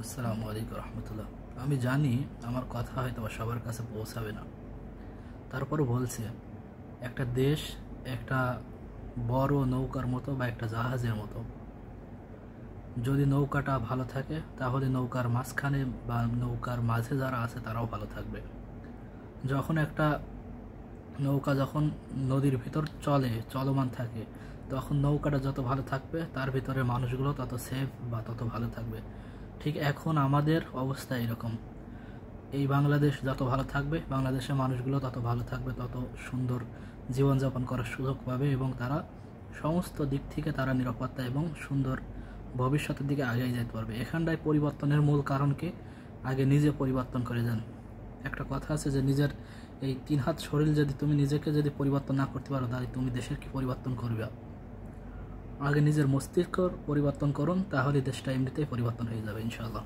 আসসালামু আলাইকুম রহমতুল্লাহ। আমি জানি আমার কথা হয়তো সবার কাছে পৌঁছাবে না, তারপরও বলছে, একটা দেশ একটা বড় নৌকার মতো বা একটা জাহাজের মতো। যদি নৌকাটা ভালো থাকে তাহলে নৌকার মাঝখানে বা নৌকার মাঝে যারা আছে তারাও ভালো থাকবে। যখন একটা নৌকা যখন নদীর ভিতর চলমান থাকে, তখন নৌকাটা যত ভালো থাকবে তার ভিতরে মানুষগুলো তত সেফ বা তত ভালো থাকবে। ঠিক এখন আমাদের অবস্থা এরকম। এই বাংলাদেশ যত ভালো থাকবে, বাংলাদেশের মানুষগুলো তত ভালো থাকবে, তত সুন্দর জীবনযাপন করার সুযোগ পাবে এবং তারা সমস্ত দিক থেকে তারা নিরাপত্তা এবং সুন্দর ভবিষ্যতের দিকে আগে যেতে পারবে। এখানটায় পরিবর্তনের মূল কারণকে আগে নিজে পরিবর্তন করে যান। একটা কথা আছে যে নিজের এই 3 হাত শরীর যদি তুমি নিজেকে যদি পরিবর্তন না করতে পারো, তাহলে তুমি দেশের কি পরিবর্তন করবে? আগে নিজের মস্তিষ্ক পরিবর্তন করুন, তাহলে দেশটা এমনিতেই পরিবর্তন হয়ে যাবে ইনশাআল্লাহ।